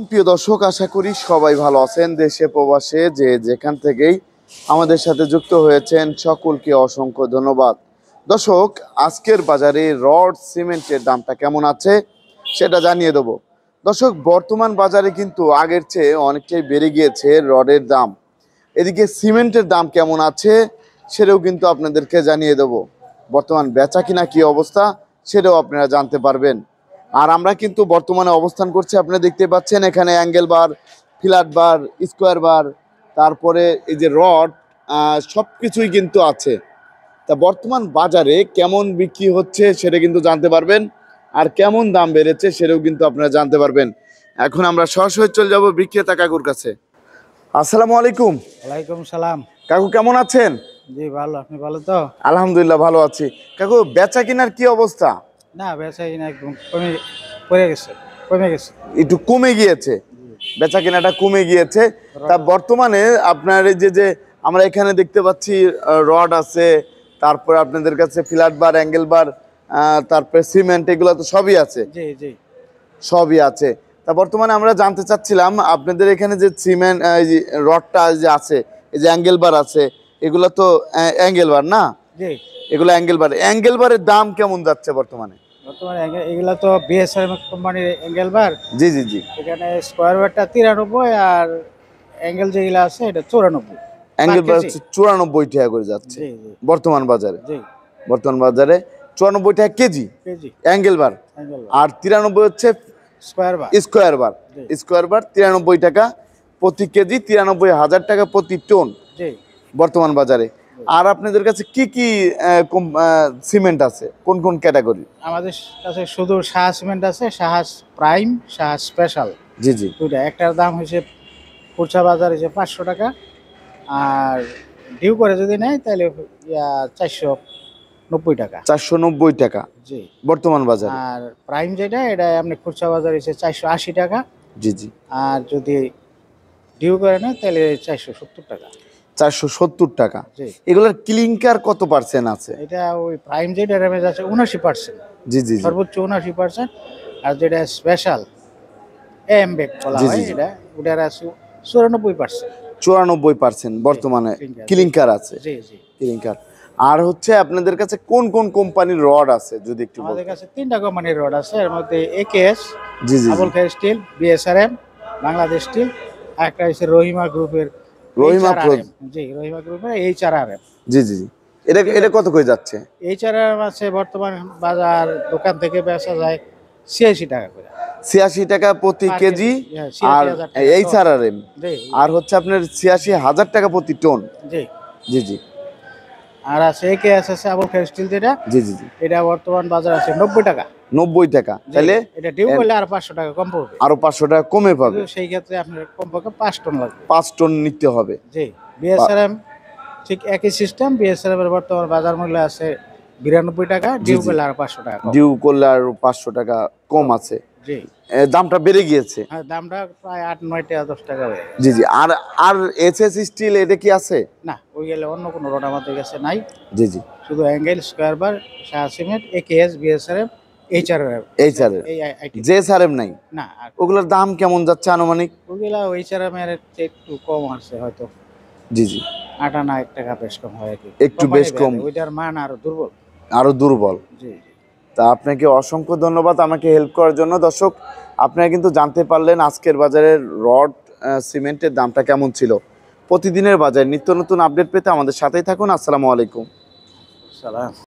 প্রিয় দর্শক, আশা করি সবাই ভালো আছেন। দেশে প্রবাসে যে যেখান থেকেই আমাদের সাথে যুক্ত হয়েছেন সকলকে অসংখ্য ধন্যবাদ। দর্শক, আজকের বাজারে রড সিমেন্টের দামটা কেমন আছে সেটা জানিয়ে দেবো। দর্শক, বর্তমান বাজারে কিন্তু আগের চেয়ে অনেকটাই বেড়ে গিয়েছে রডের দাম। এদিকে সিমেন্টের দাম কেমন আছে সেটাও কিন্তু আপনাদেরকে জানিয়ে দেবো। বর্তমান বেচা কিনা কি অবস্থা সেটাও আপনারা জানতে পারবেন। আর আমরা কিন্তু বর্তমানে অবস্থান করছি, আপনারা দেখতে পাচ্ছেন এখানে অ্যাঙ্গেল বার, ফ্ল্যাট বার, স্কোয়ার বার, তারপরে এই যে রড, সব কিছুই কিন্তু আছে। তা বর্তমান বাজারে কেমন বিক্রি হচ্ছে সেটা কিন্তু জানতে পারবেন, আর কেমন দাম বেড়েছে সেটাও কিন্তু আপনারা জানতে পারবেন। এখন আমরা সরাসরি চলে যাব বিক্রেতা কাকুর কাছে। আসসালামু আলাইকুম। ওয়ালাইকুম সালাম। কাকু কেমন আছেন? জি ভালো, আপনি ভালো তো? আলহামদুলিল্লাহ ভালো আছি। কাকু, বেচা কিনার কি অবস্থা? না, বেচা কিনা একদম কমে গেছে। একটু কমে গিয়েছে, বেচা কেনাটা কমে গিয়েছে। তা বর্তমানে আপনার এই যে আমরা এখানে দেখতে পাচ্ছি রড আছে, তারপরে আপনাদের কাছে ফ্ল্যাট বার, অ্যাঙ্গেল বার, তারপরে সিমেন্ট, এগুলো তো সবই আছে। জি জি, সবই আছে। তা বর্তমানে আমরা জানতে চাচ্ছিলাম আপনাদের এখানে যে সিমেন্ট, এই যে রডটা যে আছে, এই যে অ্যাঙ্গেল বার আছে, এগুলো তো অ্যাঙ্গেল বার না? জি, এগুলো অ্যাঙ্গেল বারের দাম কেমন যাচ্ছে বর্তমানে? বর্তমানে এগুলা তো বিএসআর কোম্পানির অ্যাঙ্গেল বার। জি জি জি। এখানে স্কোয়ার বারটা 93 আর অ্যাঙ্গেল যেগুলা আছে এটা 94। অ্যাঙ্গেল বার হচ্ছে 94 টাকা করে যাচ্ছে জি জি বর্তমান বাজারে। জি, বর্তমান বাজারে 94 টাকা কেজি কেজি অ্যাঙ্গেল বার, অ্যাঙ্গেল বার। আর 93 হচ্ছে স্কোয়ার বার। স্কোয়ার বার। জি। স্কোয়ার বার 93 টাকা প্রতি কেজি, 93,000 টাকা প্রতি টন জি, বর্তমান বাজারে। আর আপনাদের কাছে কি কি সিমেন্ট আছে, কোন কোন ক্যাটাগরি? আমাদের কাছে শুধু সাহা সিমেন্ট আছে, সাহা প্রাইম, সাহা স্পেশাল। জি জি। দুইটা, একটার দাম হয়েছে খুচরা বাজার হয়েছে 500 টাকা, আর ডিউ করে যদি নেয় তাহলে 490 টাকা। 490 টাকা জি। বর্তমান বাজারে। আর প্রাইম যেটা, এটা আপনি খুচরা বাজার হয়েছে 480 টাকা, জি জি। আর যদি ডিউ করে নেয় তাহলে 470 টাকা। 470 টাকা। জি। এগুলোর ক্লিংকার কত পার্সেন্ট আছে? এটা ওই প্রাইম যেটা রেমেজ আছে 79%, জি জি জি। সর্বোচ্চ 79%। আর যেটা স্পেশাল এমবেক বলা জি, জি, হয়, জি। এটা ওটার আছে 94%। 94% বর্তমানে ক্লিংকার আছে। জি জি। ক্লিংকার। আর হচ্ছে আপনাদের কাছে কোন কোন কোম্পানির রড আছে যদি একটু আমাদের বলতেন? কাছে 3টা কোম্পানির রড আছে, এর মধ্যে একেএস, জি জি জি। আবুল খায়ের স্টিল, বিএসআরএম, বাংলাদেশ স্টিল, আর একটা হচ্ছে রহিমা গ্রুপের রহিমা প্রো। HRRM। জি, রহিমা গ্রুপের HRRM। জি জি জি। এটা এটা কত করে যাচ্ছে? HRRM আছে বর্তমান বাজার দোকান থেকে বেচা যায় 86 টাকা করে। 86 টাকা প্রতি Per কেজি। কেজি, হ্যাঁ, আর 86,000 টাকা এইচআরআরএম, জি আর হচ্ছে আপনার 86,000 টাকা প্রতি টন। জি। জি জি। আর আছে একেএস আছে আবুল খায়ের স্টিল যেটা, জি জি জি। এটা বর্তমান বাজার আছে 90 টাকা। 90 টাকা। জি, তাহলে এটা ডিউ করলে আর 500 টাকা কম পড়বে। আরো 500 টাকা কমে পাবে। কিন্তু সেই ক্ষেত্রে আপনার কমপক্ষে 5 টন লাগবে। 5 টন নিতে হবে। জি। বিএসআরএম ঠিক একই সিস্টেম। বিএসআরএম এর বর্তমান বাজার মূল্য আছে 92 টাকা, ডিউ করলে আর 500 টাকা কম। ডিউ করলে আর 500 টাকা কম আছে। জি। দামটা বেড়ে গিয়েছে। হ্যাঁ, দামটা প্রায় 8-9 টাকা 10 টাকা হয়ে গেছে। জি জি। আর আর এসএস স্টিল এটা কি আছে? না, ওই গেলে অন্য কোনো রড আমাদের কাছে নাই। জি জি। শুধু অ্যাঙ্গেল, স্কয়ার বার, সাহা সিমেন্ট, একেএস, বিএসআরএম, এইচআরআরএম। এইচআরআর এই আইটেম। জেএসআরএম নাই। না, আর ওগুলোর দাম কেমন যাচ্ছে আনুমানিক? ওইগুলা এইচআরআরএম এর চেয়ে একটু কম আছে হয়তো। জি জি। 8 টাকা বেশ কম হয় আর কি। একটু বেশ কম। ওইটার মান আরো দুর্বল। আরো দুর্বল। জি জি। তা আপনাকে অসংখ্য ধন্যবাদ আমাকে হেল্প করার জন্য। দর্শক, আপনারা কিন্তু জানতে পারলেন আজকের বাজারের রড সিমেন্টের দামটা কেমন ছিল। প্রতিদিনের বাজারে নিত্য নতুন আপডেট পেতে আমাদের সাথেই থাকুন। আসসালামু আলাইকুম। সালাম।